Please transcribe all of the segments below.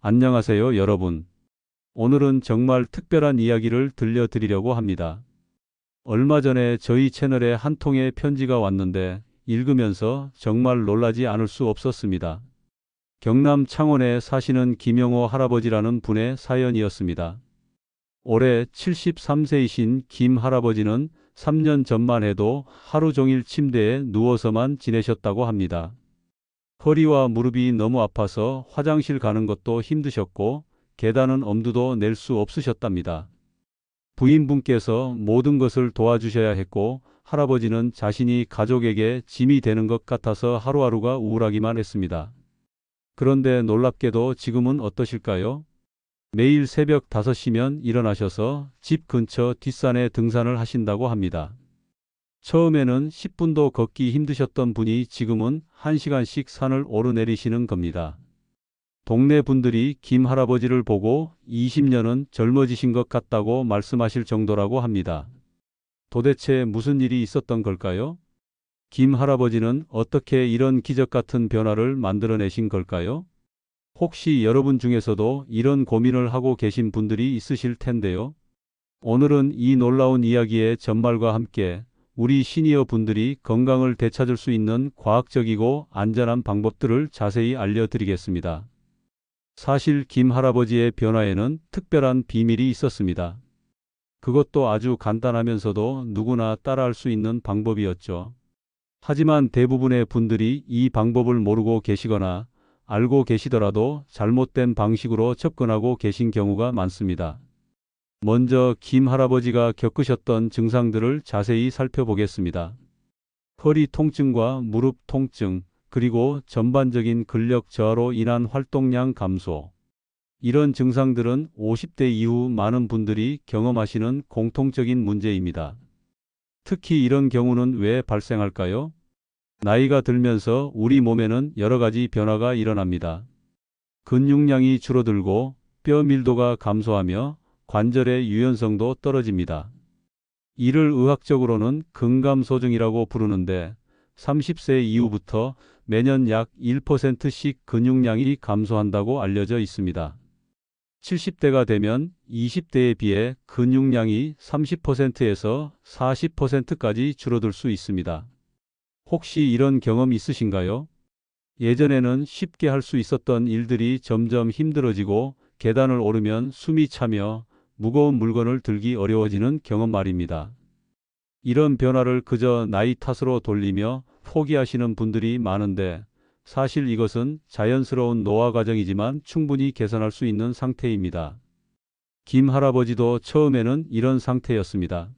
안녕하세요, 여러분. 오늘은 정말 특별한 이야기를 들려드리려고 합니다. 얼마 전에 저희 채널에 한 통의 편지가 왔는데 읽으면서 정말 놀라지 않을 수 없었습니다. 경남 창원에 사시는 김영호 할아버지라는 분의 사연이었습니다. 올해 73세이신 김 할아버지는 3년 전만 해도 하루 종일 침대에 누워서만 지내셨다고 합니다. 허리와 무릎이 너무 아파서 화장실 가는 것도 힘드셨고 계단은 엄두도 낼 수 없으셨답니다. 부인분께서 모든 것을 도와주셔야 했고 할아버지는 자신이 가족에게 짐이 되는 것 같아서 하루하루가 우울하기만 했습니다. 그런데 놀랍게도 지금은 어떠실까요? 매일 새벽 5시면 일어나셔서 집 근처 뒷산에 등산을 하신다고 합니다. 처음에는 10분도 걷기 힘드셨던 분이 지금은 1시간씩 산을 오르내리시는 겁니다. 동네 분들이 김 할아버지를 보고 20년은 젊어지신 것 같다고 말씀하실 정도라고 합니다. 도대체 무슨 일이 있었던 걸까요? 김 할아버지는 어떻게 이런 기적 같은 변화를 만들어내신 걸까요? 혹시 여러분 중에서도 이런 고민을 하고 계신 분들이 있으실 텐데요. 오늘은 이 놀라운 이야기의 전말과 함께 우리 시니어 분들이 건강을 되찾을 수 있는 과학적이고 안전한 방법들을 자세히 알려드리겠습니다. 사실 김 할아버지의 변화에는 특별한 비밀이 있었습니다. 그것도 아주 간단하면서도 누구나 따라할 수 있는 방법이었죠. 하지만 대부분의 분들이 이 방법을 모르고 계시거나 알고 계시더라도 잘못된 방식으로 접근하고 계신 경우가 많습니다. 먼저 김 할아버지가 겪으셨던 증상들을 자세히 살펴보겠습니다. 허리 통증과 무릎 통증, 그리고 전반적인 근력 저하로 인한 활동량 감소. 이런 증상들은 50대 이후 많은 분들이 경험하시는 공통적인 문제입니다. 특히 이런 경우는 왜 발생할까요? 나이가 들면서 우리 몸에는 여러 가지 변화가 일어납니다. 근육량이 줄어들고 뼈 밀도가 감소하며 관절의 유연성도 떨어집니다. 이를 의학적으로는 근감소증이라고 부르는데 30세 이후부터 매년 약 1%씩 근육량이 감소한다고 알려져 있습니다. 70대가 되면 20대에 비해 근육량이 30%에서 40%까지 줄어들 수 있습니다. 혹시 이런 경험 있으신가요? 예전에는 쉽게 할 수 있었던 일들이 점점 힘들어지고 계단을 오르면 숨이 차며 무거운 물건을 들기 어려워지는 경험 말입니다. 이런 변화를 그저 나이 탓으로 돌리며 포기하시는 분들이 많은데 사실 이것은 자연스러운 노화 과정이지만 충분히 개선할 수 있는 상태입니다. 김 할아버지도 처음에는 이런 상태였습니다.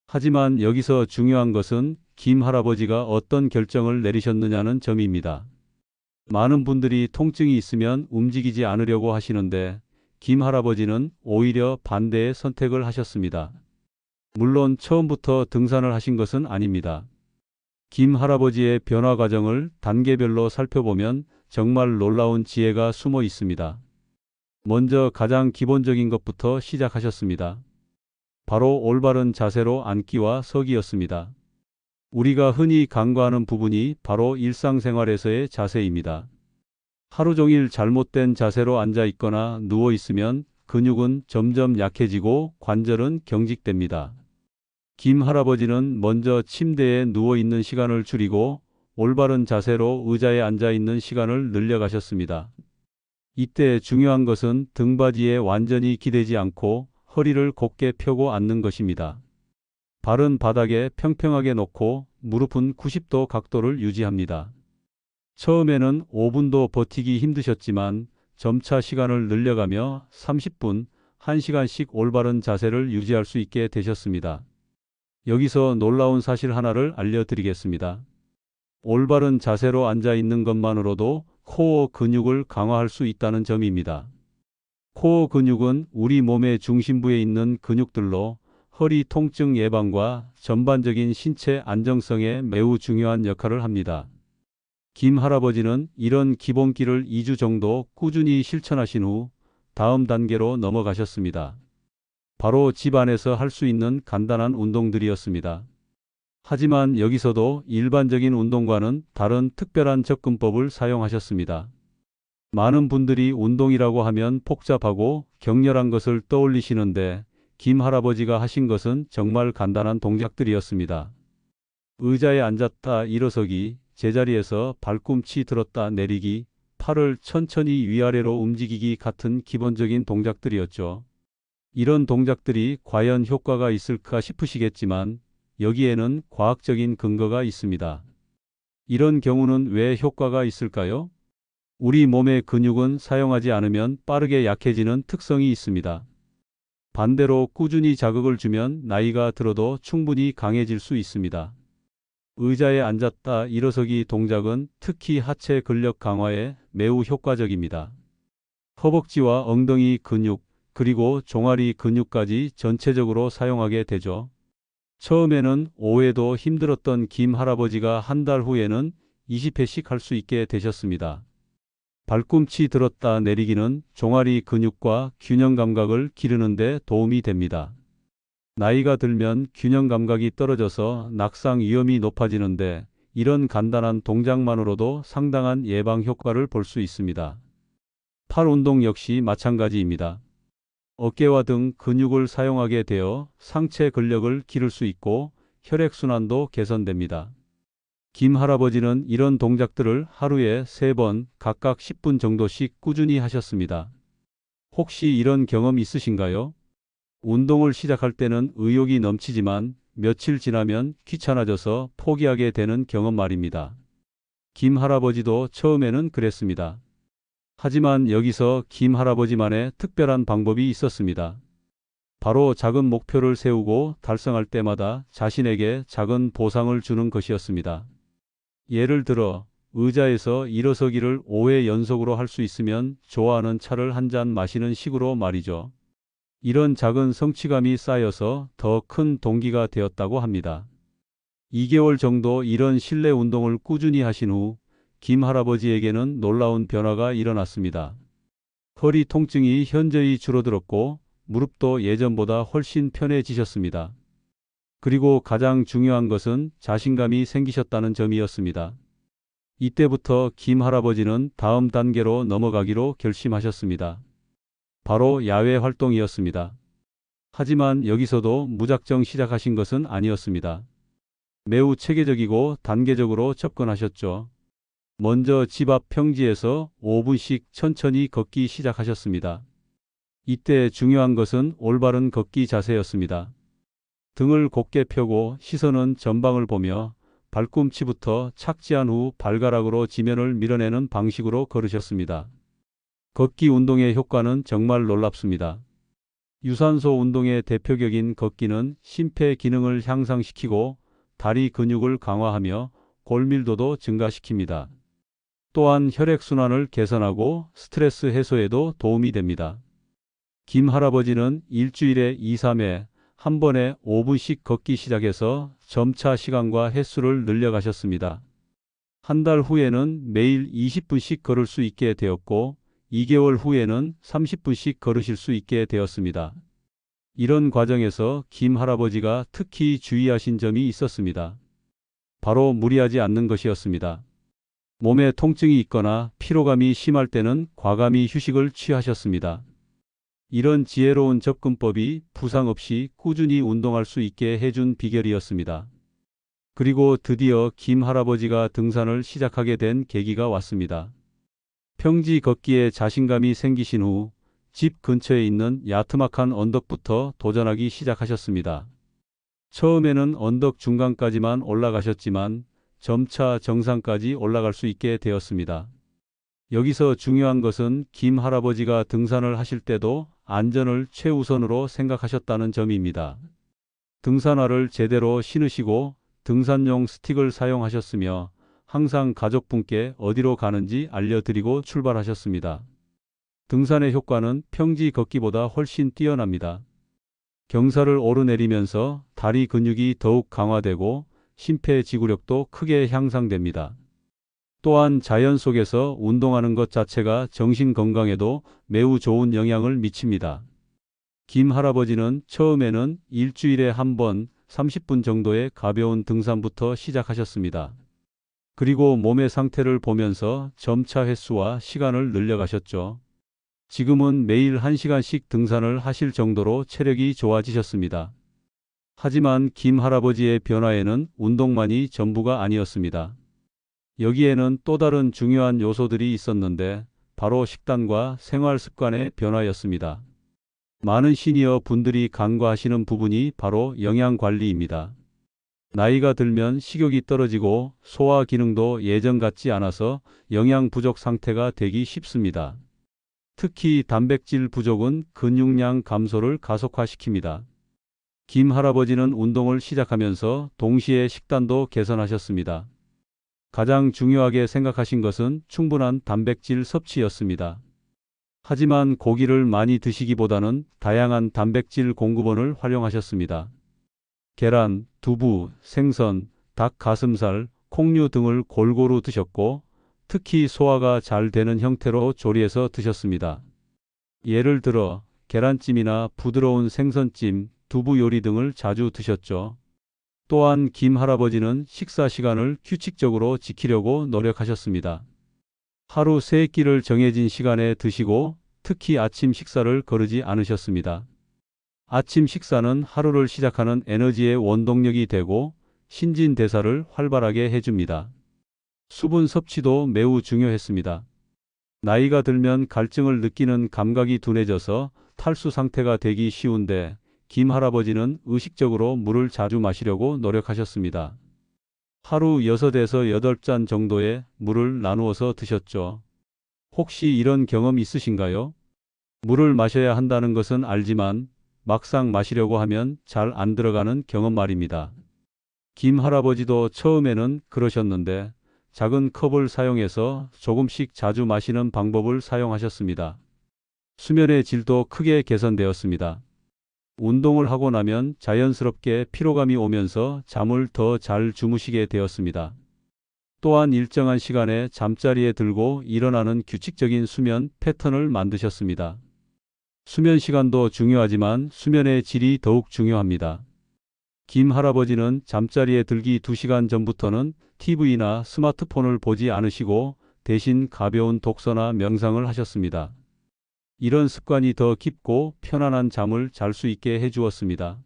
하지만 여기서 중요한 것은 김 할아버지가 어떤 결정을 내리셨느냐는 점입니다. 많은 분들이 통증이 있으면 움직이지 않으려고 하시는데 김 할아버지는 오히려 반대의 선택을 하셨습니다. 물론 처음부터 등산을 하신 것은 아닙니다. 김 할아버지의 변화 과정을 단계별로 살펴보면 정말 놀라운 지혜가 숨어 있습니다. 먼저 가장 기본적인 것부터 시작하셨습니다. 바로 올바른 자세로 앉기와 서기였습니다. 우리가 흔히 간과하는 부분이 바로 일상생활에서의 자세입니다. 하루 종일 잘못된 자세로 앉아 있거나 누워 있으면 근육은 점점 약해지고 관절은 경직됩니다. 김 할아버지는 먼저 침대에 누워 있는 시간을 줄이고 올바른 자세로 의자에 앉아 있는 시간을 늘려가셨습니다. 이때 중요한 것은 등받이에 완전히 기대지 않고 허리를 곧게 펴고 앉는 것입니다. 발은 바닥에 평평하게 놓고 무릎은 90도 각도를 유지합니다. 처음에는 5분도 버티기 힘드셨지만 점차 시간을 늘려가며 30분, 1시간씩 올바른 자세를 유지할 수 있게 되셨습니다. 여기서 놀라운 사실 하나를 알려드리겠습니다. 올바른 자세로 앉아 있는 것만으로도 코어 근육을 강화할 수 있다는 점입니다. 코어 근육은 우리 몸의 중심부에 있는 근육들로 허리 통증 예방과 전반적인 신체 안정성에 매우 중요한 역할을 합니다. 김 할아버지는 이런 기본기를 2주 정도 꾸준히 실천하신 후 다음 단계로 넘어가셨습니다. 바로 집 안에서 할 수 있는 간단한 운동들이었습니다. 하지만 여기서도 일반적인 운동과는 다른 특별한 접근법을 사용하셨습니다. 많은 분들이 운동이라고 하면 복잡하고 격렬한 것을 떠올리시는데 김 할아버지가 하신 것은 정말 간단한 동작들이었습니다. 의자에 앉았다 일어서기, 제자리에서 발꿈치 들었다 내리기, 팔을 천천히 위아래로 움직이기 같은 기본적인 동작들이었죠. 이런 동작들이 과연 효과가 있을까 싶으시겠지만 여기에는 과학적인 근거가 있습니다. 이런 경우는 왜 효과가 있을까요? 우리 몸의 근육은 사용하지 않으면 빠르게 약해지는 특성이 있습니다. 반대로 꾸준히 자극을 주면 나이가 들어도 충분히 강해질 수 있습니다. 의자에 앉았다 일어서기 동작은 특히 하체 근력 강화에 매우 효과적입니다. 허벅지와 엉덩이 근육, 그리고 종아리 근육까지 전체적으로 사용하게 되죠. 처음에는 5회도 힘들었던 김 할아버지가 한 달 후에는 20회씩 할 수 있게 되셨습니다. 발꿈치 들었다 내리기는 종아리 근육과 균형 감각을 기르는 데 도움이 됩니다. 나이가 들면 균형 감각이 떨어져서 낙상 위험이 높아지는데 이런 간단한 동작만으로도 상당한 예방 효과를 볼 수 있습니다. 팔 운동 역시 마찬가지입니다. 어깨와 등 근육을 사용하게 되어 상체 근력을 기를 수 있고 혈액순환도 개선됩니다. 김 할아버지는 이런 동작들을 하루에 3번 각각 10분 정도씩 꾸준히 하셨습니다. 혹시 이런 경험 있으신가요? 운동을 시작할 때는 의욕이 넘치지만 며칠 지나면 귀찮아져서 포기하게 되는 경험 말입니다. 김 할아버지도 처음에는 그랬습니다. 하지만 여기서 김 할아버지만의 특별한 방법이 있었습니다. 바로 작은 목표를 세우고 달성할 때마다 자신에게 작은 보상을 주는 것이었습니다. 예를 들어 의자에서 일어서기를 5회 연속으로 할 수 있으면 좋아하는 차를 한 잔 마시는 식으로 말이죠. 이런 작은 성취감이 쌓여서 더 큰 동기가 되었다고 합니다. 2개월 정도 이런 실내 운동을 꾸준히 하신 후 김 할아버지에게는 놀라운 변화가 일어났습니다. 허리 통증이 현저히 줄어들었고 무릎도 예전보다 훨씬 편해지셨습니다. 그리고 가장 중요한 것은 자신감이 생기셨다는 점이었습니다. 이때부터 김 할아버지는 다음 단계로 넘어가기로 결심하셨습니다. 바로 야외 활동이었습니다. 하지만 여기서도 무작정 시작하신 것은 아니었습니다. 매우 체계적이고 단계적으로 접근하셨죠. 먼저 집 앞 평지에서 5분씩 천천히 걷기 시작하셨습니다. 이때 중요한 것은 올바른 걷기 자세였습니다. 등을 곧게 펴고 시선은 전방을 보며 발꿈치부터 착지한 후 발가락으로 지면을 밀어내는 방식으로 걸으셨습니다. 걷기 운동의 효과는 정말 놀랍습니다. 유산소 운동의 대표격인 걷기는 심폐 기능을 향상시키고 다리 근육을 강화하며 골밀도도 증가시킵니다. 또한 혈액순환을 개선하고 스트레스 해소에도 도움이 됩니다. 김 할아버지는 일주일에 2, 3회 한 번에 5분씩 걷기 시작해서 점차 시간과 횟수를 늘려가셨습니다. 한 달 후에는 매일 20분씩 걸을 수 있게 되었고 2개월 후에는 30분씩 걸으실 수 있게 되었습니다. 이런 과정에서 김 할아버지가 특히 주의하신 점이 있었습니다. 바로 무리하지 않는 것이었습니다. 몸에 통증이 있거나 피로감이 심할 때는 과감히 휴식을 취하셨습니다. 이런 지혜로운 접근법이 부상 없이 꾸준히 운동할 수 있게 해준 비결이었습니다. 그리고 드디어 김 할아버지가 등산을 시작하게 된 계기가 왔습니다. 평지 걷기에 자신감이 생기신 후 집 근처에 있는 야트막한 언덕부터 도전하기 시작하셨습니다. 처음에는 언덕 중간까지만 올라가셨지만 점차 정상까지 올라갈 수 있게 되었습니다. 여기서 중요한 것은 김 할아버지가 등산을 하실 때도 안전을 최우선으로 생각하셨다는 점입니다. 등산화를 제대로 신으시고 등산용 스틱을 사용하셨으며 항상 가족분께 어디로 가는지 알려드리고 출발하셨습니다. 등산의 효과는 평지 걷기보다 훨씬 뛰어납니다. 경사를 오르내리면서 다리 근육이 더욱 강화되고 심폐지구력도 크게 향상됩니다. 또한 자연 속에서 운동하는 것 자체가 정신 건강에도 매우 좋은 영향을 미칩니다. 김 할아버지는 처음에는 일주일에 한 번 30분 정도의 가벼운 등산부터 시작하셨습니다. 그리고 몸의 상태를 보면서 점차 횟수와 시간을 늘려가셨죠. 지금은 매일 1시간씩 등산을 하실 정도로 체력이 좋아지셨습니다. 하지만 김 할아버지의 변화에는 운동만이 전부가 아니었습니다. 여기에는 또 다른 중요한 요소들이 있었는데 바로 식단과 생활 습관의 변화였습니다. 많은 시니어 분들이 간과하시는 부분이 바로 영양 관리입니다. 나이가 들면 식욕이 떨어지고 소화 기능도 예전 같지 않아서 영양 부족 상태가 되기 쉽습니다. 특히 단백질 부족은 근육량 감소를 가속화시킵니다. 김 할아버지는 운동을 시작하면서 동시에 식단도 개선하셨습니다. 가장 중요하게 생각하신 것은 충분한 단백질 섭취였습니다. 하지만 고기를 많이 드시기보다는 다양한 단백질 공급원을 활용하셨습니다. 계란, 두부, 생선, 닭 가슴살, 콩류 등을 골고루 드셨고 특히 소화가 잘 되는 형태로 조리해서 드셨습니다. 예를 들어 계란찜이나 부드러운 생선찜, 두부 요리 등을 자주 드셨죠. 또한 김 할아버지는 식사 시간을 규칙적으로 지키려고 노력하셨습니다. 하루 3끼를 정해진 시간에 드시고 특히 아침 식사를 거르지 않으셨습니다. 아침 식사는 하루를 시작하는 에너지의 원동력이 되고 신진대사를 활발하게 해줍니다. 수분 섭취도 매우 중요했습니다. 나이가 들면 갈증을 느끼는 감각이 둔해져서 탈수 상태가 되기 쉬운데 김 할아버지는 의식적으로 물을 자주 마시려고 노력하셨습니다. 하루 6에서 8잔 정도의 물을 나누어서 드셨죠. 혹시 이런 경험 있으신가요? 물을 마셔야 한다는 것은 알지만 막상 마시려고 하면 잘 안 들어가는 경험 말입니다. 김 할아버지도 처음에는 그러셨는데 작은 컵을 사용해서 조금씩 자주 마시는 방법을 사용하셨습니다. 수면의 질도 크게 개선되었습니다. 운동을 하고 나면 자연스럽게 피로감이 오면서 잠을 더 잘 주무시게 되었습니다. 또한 일정한 시간에 잠자리에 들고 일어나는 규칙적인 수면 패턴을 만드셨습니다. 수면 시간도 중요하지만 수면의 질이 더욱 중요합니다. 김 할아버지는 잠자리에 들기 2시간 전부터는 TV나 스마트폰을 보지 않으시고 대신 가벼운 독서나 명상을 하셨습니다. 이런 습관이 더 깊고 편안한 잠을 잘 수 있게 해주었습니다.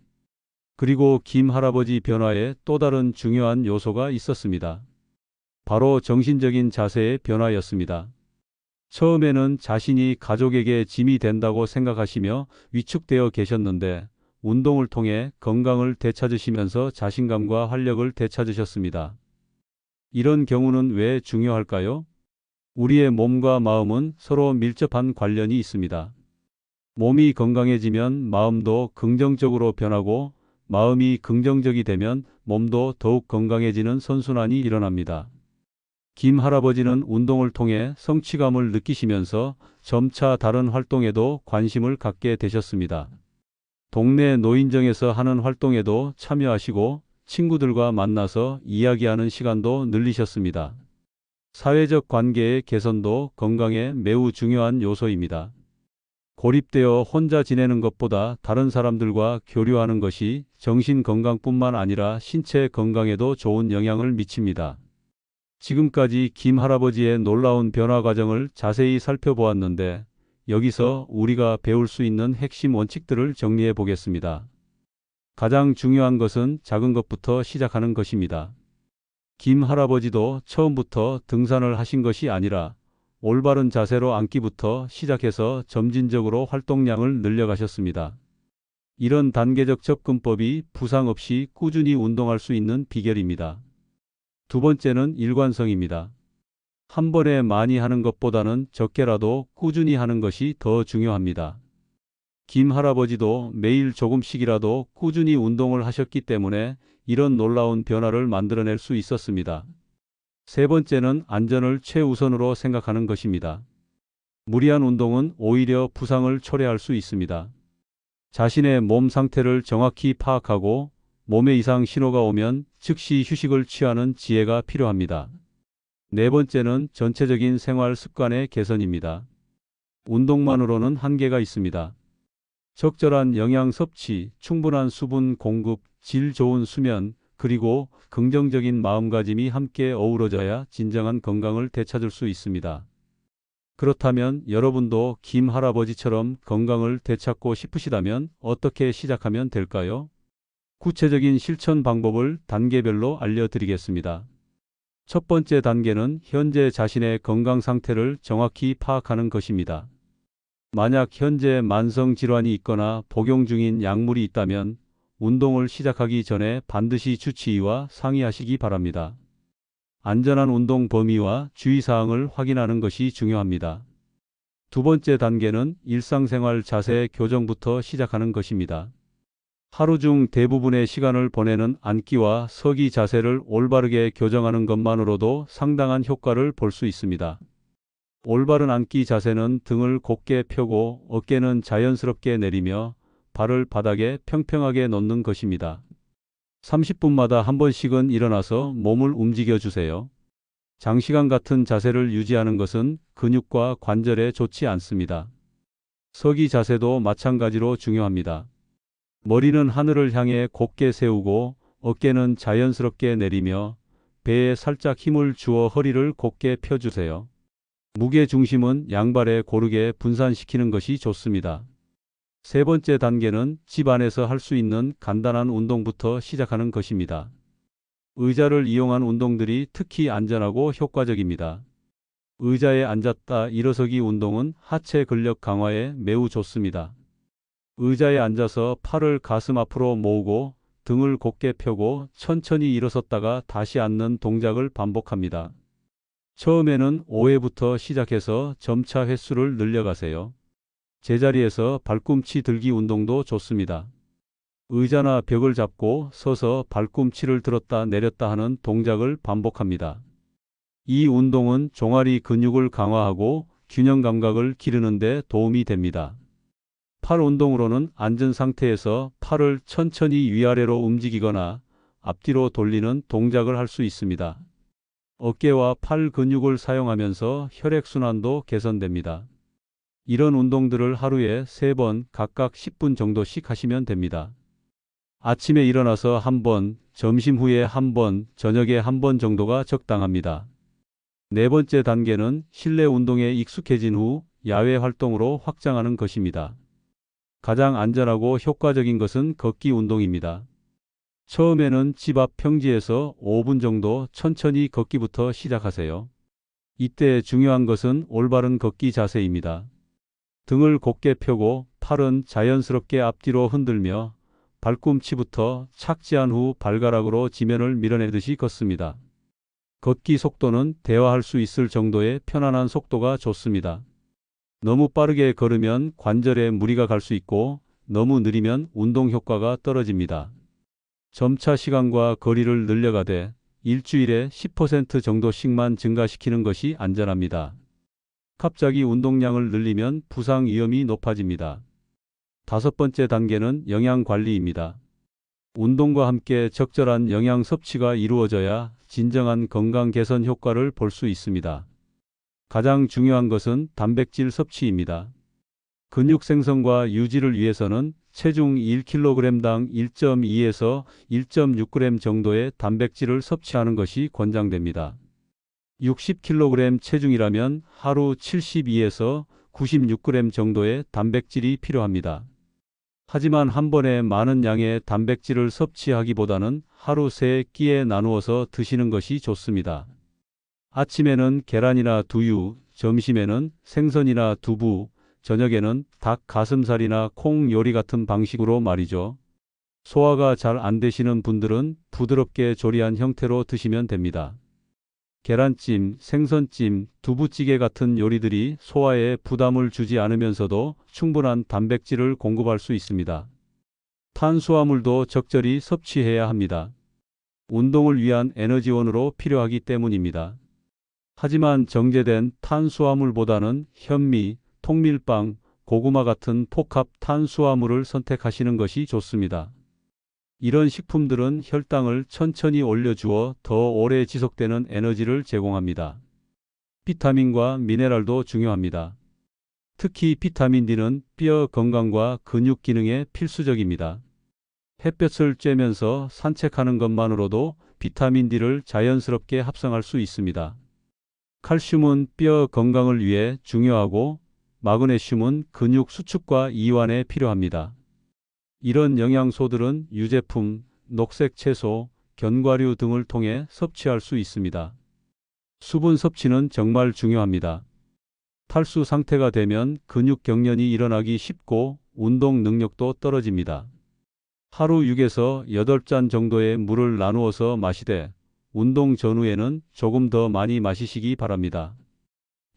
그리고 김 할아버지 변화에 또 다른 중요한 요소가 있었습니다. 바로 정신적인 자세의 변화였습니다. 처음에는 자신이 가족에게 짐이 된다고 생각하시며 위축되어 계셨는데 운동을 통해 건강을 되찾으시면서 자신감과 활력을 되찾으셨습니다. 이런 경우는 왜 중요할까요? 우리의 몸과 마음은 서로 밀접한 관련이 있습니다. 몸이 건강해지면 마음도 긍정적으로 변하고 마음이 긍정적이 되면 몸도 더욱 건강해지는 선순환이 일어납니다. 김 할아버지는 운동을 통해 성취감을 느끼시면서 점차 다른 활동에도 관심을 갖게 되셨습니다. 동네 노인정에서 하는 활동에도 참여하시고 친구들과 만나서 이야기하는 시간도 늘리셨습니다. 사회적 관계의 개선도 건강에 매우 중요한 요소입니다. 고립되어 혼자 지내는 것보다 다른 사람들과 교류하는 것이 정신 건강뿐만 아니라 신체 건강에도 좋은 영향을 미칩니다. 지금까지 김 할아버지의 놀라운 변화 과정을 자세히 살펴보았는데 여기서 우리가 배울 수 있는 핵심 원칙들을 정리해 보겠습니다. 가장 중요한 것은 작은 것부터 시작하는 것입니다. 김 할아버지도 처음부터 등산을 하신 것이 아니라 올바른 자세로 앉기부터 시작해서 점진적으로 활동량을 늘려가셨습니다. 이런 단계적 접근법이 부상 없이 꾸준히 운동할 수 있는 비결입니다. 두 번째는 일관성입니다. 한 번에 많이 하는 것보다는 적게라도 꾸준히 하는 것이 더 중요합니다. 김 할아버지도 매일 조금씩이라도 꾸준히 운동을 하셨기 때문에 이런 놀라운 변화를 만들어낼 수 있었습니다. 세 번째는 안전을 최우선으로 생각하는 것입니다. 무리한 운동은 오히려 부상을 초래할 수 있습니다. 자신의 몸 상태를 정확히 파악하고 몸에 이상 신호가 오면 즉시 휴식을 취하는 지혜가 필요합니다. 네 번째는 전체적인 생활 습관의 개선입니다. 운동만으로는 한계가 있습니다. 적절한 영양 섭취, 충분한 수분 공급, 질 좋은 수면, 그리고 긍정적인 마음가짐이 함께 어우러져야 진정한 건강을 되찾을 수 있습니다. 그렇다면 여러분도 김 할아버지처럼 건강을 되찾고 싶으시다면 어떻게 시작하면 될까요? 구체적인 실천 방법을 단계별로 알려드리겠습니다. 첫 번째 단계는 현재 자신의 건강 상태를 정확히 파악하는 것입니다. 만약 현재 만성 질환이 있거나 복용 중인 약물이 있다면 운동을 시작하기 전에 반드시 주치의와 상의하시기 바랍니다. 안전한 운동 범위와 주의사항을 확인하는 것이 중요합니다. 두 번째 단계는 일상생활 자세 교정부터 시작하는 것입니다. 하루 중 대부분의 시간을 보내는 앉기와 서기 자세를 올바르게 교정하는 것만으로도 상당한 효과를 볼 수 있습니다. 올바른 앉기 자세는 등을 곧게 펴고 어깨는 자연스럽게 내리며 발을 바닥에 평평하게 놓는 것입니다. 30분마다 한 번씩은 일어나서 몸을 움직여 주세요. 장시간 같은 자세를 유지하는 것은 근육과 관절에 좋지 않습니다. 서기 자세도 마찬가지로 중요합니다. 머리는 하늘을 향해 곧게 세우고 어깨는 자연스럽게 내리며 배에 살짝 힘을 주어 허리를 곧게 펴주세요. 무게 중심은 양발에 고르게 분산시키는 것이 좋습니다. 세 번째 단계는 집 안에서 할 수 있는 간단한 운동부터 시작하는 것입니다. 의자를 이용한 운동들이 특히 안전하고 효과적입니다. 의자에 앉았다 일어서기 운동은 하체 근력 강화에 매우 좋습니다. 의자에 앉아서 팔을 가슴 앞으로 모으고 등을 곧게 펴고 천천히 일어섰다가 다시 앉는 동작을 반복합니다. 처음에는 5회부터 시작해서 점차 횟수를 늘려가세요. 제자리에서 발꿈치 들기 운동도 좋습니다. 의자나 벽을 잡고 서서 발꿈치를 들었다 내렸다 하는 동작을 반복합니다. 이 운동은 종아리 근육을 강화하고 균형 감각을 기르는 데 도움이 됩니다. 팔 운동으로는 앉은 상태에서 팔을 천천히 위아래로 움직이거나 앞뒤로 돌리는 동작을 할 수 있습니다. 어깨와 팔 근육을 사용하면서 혈액순환도 개선됩니다. 이런 운동들을 하루에 3번 각각 10분 정도씩 하시면 됩니다. 아침에 일어나서 한 번, 점심 후에 한 번, 저녁에 한 번 정도가 적당합니다. 네 번째 단계는 실내 운동에 익숙해진 후 야외 활동으로 확장하는 것입니다. 가장 안전하고 효과적인 것은 걷기 운동입니다. 처음에는 집 앞 평지에서 5분 정도 천천히 걷기부터 시작하세요. 이때 중요한 것은 올바른 걷기 자세입니다. 등을 곧게 펴고 팔은 자연스럽게 앞뒤로 흔들며 발꿈치부터 착지한 후 발가락으로 지면을 밀어내듯이 걷습니다. 걷기 속도는 대화할 수 있을 정도의 편안한 속도가 좋습니다. 너무 빠르게 걸으면 관절에 무리가 갈 수 있고 너무 느리면 운동 효과가 떨어집니다. 점차 시간과 거리를 늘려가되 일주일에 10% 정도씩만 증가시키는 것이 안전합니다. 갑자기 운동량을 늘리면 부상 위험이 높아집니다. 다섯 번째 단계는 영양 관리입니다. 운동과 함께 적절한 영양 섭취가 이루어져야 진정한 건강 개선 효과를 볼 수 있습니다. 가장 중요한 것은 단백질 섭취입니다. 근육 생성과 유지를 위해서는 체중 1kg당 1.2에서 1.6g 정도의 단백질을 섭취하는 것이 권장됩니다. 60kg 체중이라면 하루 72에서 96g 정도의 단백질이 필요합니다. 하지만 한 번에 많은 양의 단백질을 섭취하기보다는 하루 3끼에 나누어서 드시는 것이 좋습니다. 아침에는 계란이나 두유, 점심에는 생선이나 두부, 저녁에는 닭 가슴살이나 콩 요리 같은 방식으로 말이죠. 소화가 잘 안 되시는 분들은 부드럽게 조리한 형태로 드시면 됩니다. 계란찜, 생선찜, 두부찌개 같은 요리들이 소화에 부담을 주지 않으면서도 충분한 단백질을 공급할 수 있습니다. 탄수화물도 적절히 섭취해야 합니다. 운동을 위한 에너지원으로 필요하기 때문입니다. 하지만 정제된 탄수화물보다는 현미, 통밀빵, 고구마 같은 복합 탄수화물을 선택하시는 것이 좋습니다. 이런 식품들은 혈당을 천천히 올려주어 더 오래 지속되는 에너지를 제공합니다. 비타민과 미네랄도 중요합니다. 특히 비타민 D는 뼈 건강과 근육 기능에 필수적입니다. 햇볕을 쬐면서 산책하는 것만으로도 비타민 D를 자연스럽게 합성할 수 있습니다. 칼슘은 뼈 건강을 위해 중요하고 마그네슘은 근육 수축과 이완에 필요합니다. 이런 영양소들은 유제품, 녹색 채소, 견과류 등을 통해 섭취할 수 있습니다. 수분 섭취는 정말 중요합니다. 탈수 상태가 되면 근육 경련이 일어나기 쉽고 운동 능력도 떨어집니다. 하루 6에서 8잔 정도의 물을 나누어서 마시되 운동 전후에는 조금 더 많이 마시시기 바랍니다.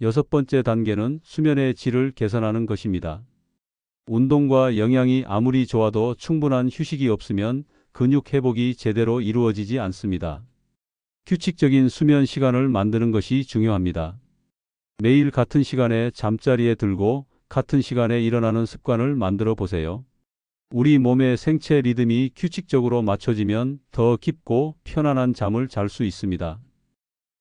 6번째 단계는 수면의 질을 개선하는 것입니다. 운동과 영양이 아무리 좋아도 충분한 휴식이 없으면 근육 회복이 제대로 이루어지지 않습니다. 규칙적인 수면 시간을 만드는 것이 중요합니다. 매일 같은 시간에 잠자리에 들고 같은 시간에 일어나는 습관을 만들어 보세요. 우리 몸의 생체 리듬이 규칙적으로 맞춰지면 더 깊고 편안한 잠을 잘 수 있습니다.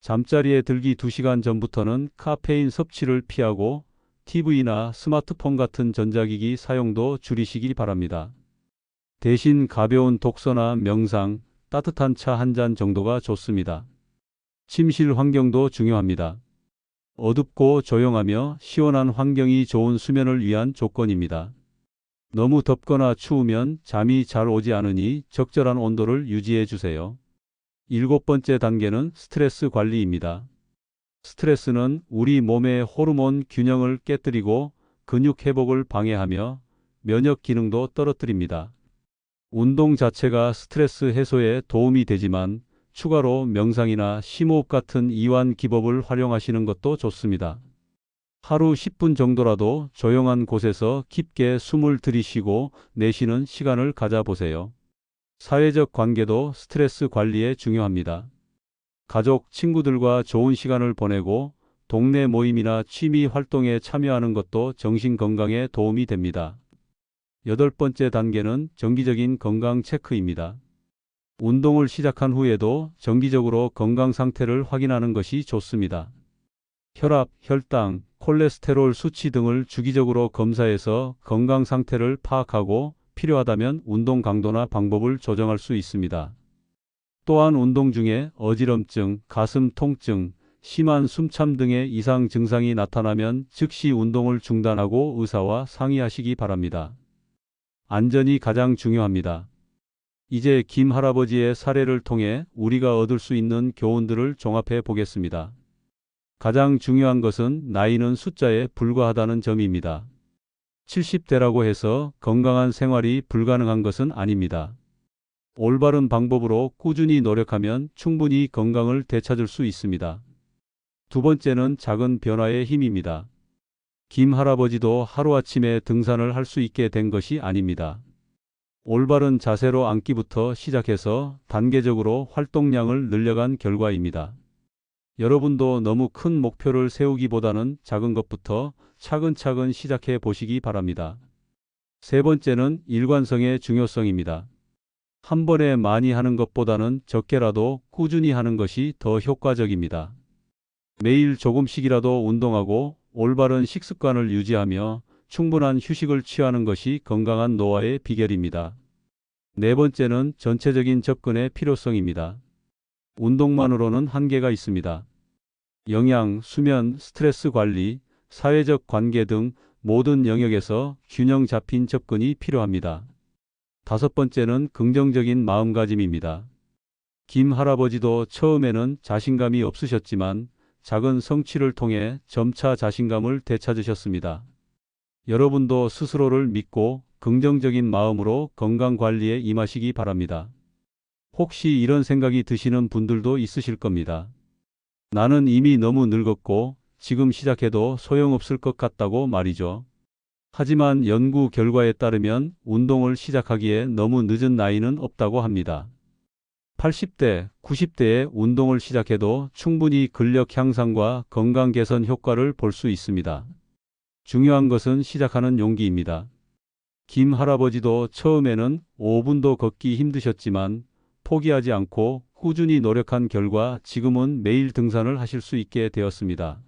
잠자리에 들기 2시간 전부터는 카페인 섭취를 피하고 TV나 스마트폰 같은 전자기기 사용도 줄이시기 바랍니다. 대신 가벼운 독서나 명상, 따뜻한 차 한 잔 정도가 좋습니다. 침실 환경도 중요합니다. 어둡고 조용하며 시원한 환경이 좋은 수면을 위한 조건입니다. 너무 덥거나 추우면 잠이 잘 오지 않으니 적절한 온도를 유지해 주세요. 7번째 단계는 스트레스 관리입니다. 스트레스는 우리 몸의 호르몬 균형을 깨뜨리고 근육 회복을 방해하며 면역 기능도 떨어뜨립니다. 운동 자체가 스트레스 해소에 도움이 되지만 추가로 명상이나 심호흡 같은 이완 기법을 활용하시는 것도 좋습니다. 하루 10분 정도라도 조용한 곳에서 깊게 숨을 들이쉬고 내쉬는 시간을 가져보세요. 사회적 관계도 스트레스 관리에 중요합니다. 가족, 친구들과 좋은 시간을 보내고 동네 모임이나 취미 활동에 참여하는 것도 정신 건강에 도움이 됩니다. 8번째 단계는 정기적인 건강 체크입니다. 운동을 시작한 후에도 정기적으로 건강 상태를 확인하는 것이 좋습니다. 혈압, 혈당, 콜레스테롤 수치 등을 주기적으로 검사해서 건강 상태를 파악하고 필요하다면 운동 강도나 방법을 조정할 수 있습니다. 또한 운동 중에 어지럼증, 가슴 통증, 심한 숨참 등의 이상 증상이 나타나면 즉시 운동을 중단하고 의사와 상의하시기 바랍니다. 안전이 가장 중요합니다. 이제 김 할아버지의 사례를 통해 우리가 얻을 수 있는 교훈들을 종합해 보겠습니다. 가장 중요한 것은 나이는 숫자에 불과하다는 점입니다. 70대라고 해서 건강한 생활이 불가능한 것은 아닙니다. 올바른 방법으로 꾸준히 노력하면 충분히 건강을 되찾을 수 있습니다. 2번째는 작은 변화의 힘입니다. 김 할아버지도 하루아침에 등산을 할 수 있게 된 것이 아닙니다. 올바른 자세로 앉기부터 시작해서 단계적으로 활동량을 늘려간 결과입니다. 여러분도 너무 큰 목표를 세우기보다는 작은 것부터 차근차근 시작해 보시기 바랍니다. 3번째는 일관성의 중요성입니다. 한 번에 많이 하는 것보다는 적게라도 꾸준히 하는 것이 더 효과적입니다. 매일 조금씩이라도 운동하고 올바른 식습관을 유지하며 충분한 휴식을 취하는 것이 건강한 노화의 비결입니다. 4번째는 전체적인 접근의 필요성입니다. 운동만으로는 한계가 있습니다. 영양, 수면, 스트레스 관리, 사회적 관계 등 모든 영역에서 균형 잡힌 접근이 필요합니다. 5번째는 긍정적인 마음가짐입니다. 김 할아버지도 처음에는 자신감이 없으셨지만 작은 성취를 통해 점차 자신감을 되찾으셨습니다. 여러분도 스스로를 믿고 긍정적인 마음으로 건강 관리에 임하시기 바랍니다. 혹시 이런 생각이 드시는 분들도 있으실 겁니다. 나는 이미 너무 늙었고 지금 시작해도 소용없을 것 같다고 말이죠. 하지만 연구 결과에 따르면 운동을 시작하기에 너무 늦은 나이는 없다고 합니다. 80대, 90대에 운동을 시작해도 충분히 근력 향상과 건강 개선 효과를 볼 수 있습니다. 중요한 것은 시작하는 용기입니다. 김 할아버지도 처음에는 5분도 걷기 힘드셨지만 포기하지 않고 꾸준히 노력한 결과 지금은 매일 등산을 하실 수 있게 되었습니다.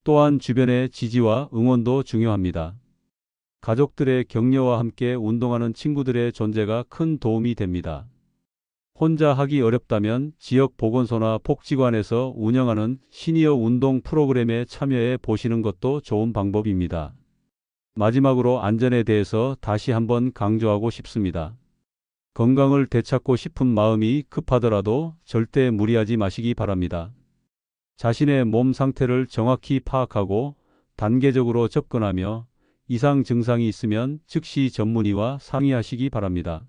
또한 주변의 지지와 응원도 중요합니다. 가족들의 격려와 함께 운동하는 친구들의 존재가 큰 도움이 됩니다. 혼자 하기 어렵다면 지역 보건소나 복지관에서 운영하는 시니어 운동 프로그램에 참여해 보시는 것도 좋은 방법입니다. 마지막으로 안전에 대해서 다시 한번 강조하고 싶습니다. 건강을 되찾고 싶은 마음이 급하더라도 절대 무리하지 마시기 바랍니다. 자신의 몸 상태를 정확히 파악하고 단계적으로 접근하며 이상 증상이 있으면 즉시 전문의와 상의하시기 바랍니다.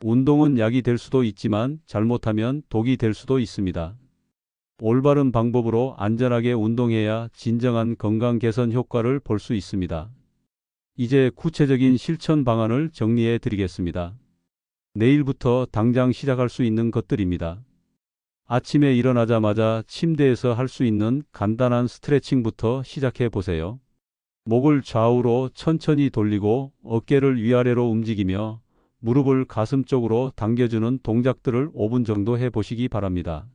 운동은 약이 될 수도 있지만 잘못하면 독이 될 수도 있습니다. 올바른 방법으로 안전하게 운동해야 진정한 건강 개선 효과를 볼 수 있습니다. 이제 구체적인 실천 방안을 정리해 드리겠습니다. 내일부터 당장 시작할 수 있는 것들입니다. 아침에 일어나자마자 침대에서 할 수 있는 간단한 스트레칭부터 시작해 보세요. 목을 좌우로 천천히 돌리고 어깨를 위아래로 움직이며 무릎을 가슴 쪽으로 당겨주는 동작들을 5분 정도 해보시기 바랍니다.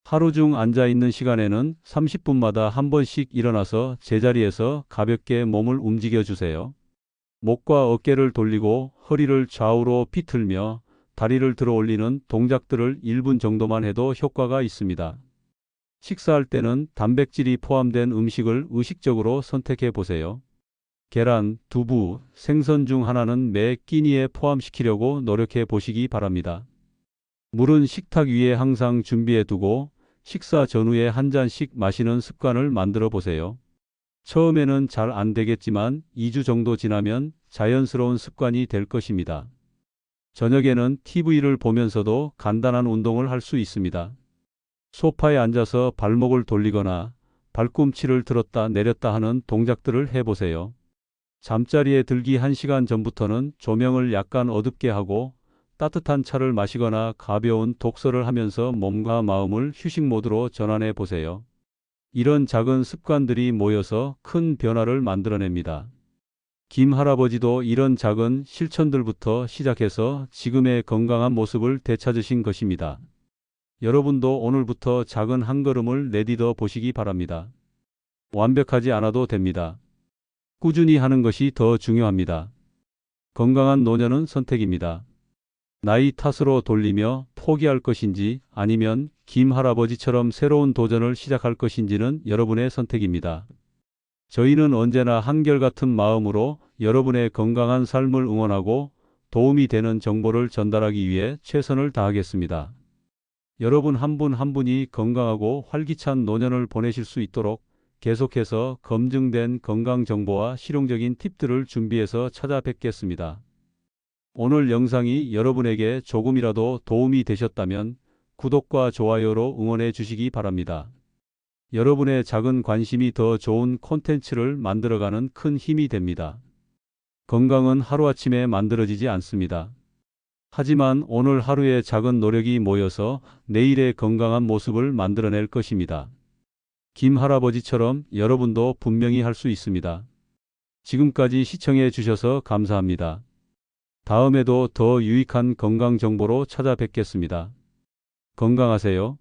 하루 중 앉아있는 시간에는 30분마다 한 번씩 일어나서 제자리에서 가볍게 몸을 움직여 주세요. 목과 어깨를 돌리고 허리를 좌우로 비틀며 다리를 들어 올리는 동작들을 1분 정도만 해도 효과가 있습니다. 식사할 때는 단백질이 포함된 음식을 의식적으로 선택해 보세요. 계란, 두부, 생선 중 하나는 매 끼니에 포함시키려고 노력해 보시기 바랍니다. 물은 식탁 위에 항상 준비해 두고 식사 전후에 한 잔씩 마시는 습관을 만들어 보세요. 처음에는 잘 안 되겠지만 2주 정도 지나면 자연스러운 습관이 될 것입니다. 저녁에는 TV를 보면서도 간단한 운동을 할 수 있습니다. 소파에 앉아서 발목을 돌리거나 발꿈치를 들었다 내렸다 하는 동작들을 해보세요. 잠자리에 들기 1시간 전부터는 조명을 약간 어둡게 하고 따뜻한 차를 마시거나 가벼운 독서를 하면서 몸과 마음을 휴식 모드로 전환해 보세요. 이런 작은 습관들이 모여서 큰 변화를 만들어냅니다. 김 할아버지도 이런 작은 실천들부터 시작해서 지금의 건강한 모습을 되찾으신 것입니다. 여러분도 오늘부터 작은 한 걸음을 내딛어 보시기 바랍니다. 완벽하지 않아도 됩니다. 꾸준히 하는 것이 더 중요합니다. 건강한 노년은 선택입니다. 나이 탓으로 돌리며 포기할 것인지 아니면 김 할아버지처럼 새로운 도전을 시작할 것인지는 여러분의 선택입니다. 저희는 언제나 한결같은 마음으로 여러분의 건강한 삶을 응원하고 도움이 되는 정보를 전달하기 위해 최선을 다하겠습니다. 여러분 한 분 한 분이 건강하고 활기찬 노년을 보내실 수 있도록 계속해서 검증된 건강 정보와 실용적인 팁들을 준비해서 찾아뵙겠습니다. 오늘 영상이 여러분에게 조금이라도 도움이 되셨다면 구독과 좋아요로 응원해 주시기 바랍니다. 여러분의 작은 관심이 더 좋은 콘텐츠를 만들어가는 큰 힘이 됩니다. 건강은 하루아침에 만들어지지 않습니다. 하지만 오늘 하루의 작은 노력이 모여서 내일의 건강한 모습을 만들어낼 것입니다. 김 할아버지처럼 여러분도 분명히 할 수 있습니다. 지금까지 시청해 주셔서 감사합니다. 다음에도 더 유익한 건강 정보로 찾아뵙겠습니다. 건강하세요.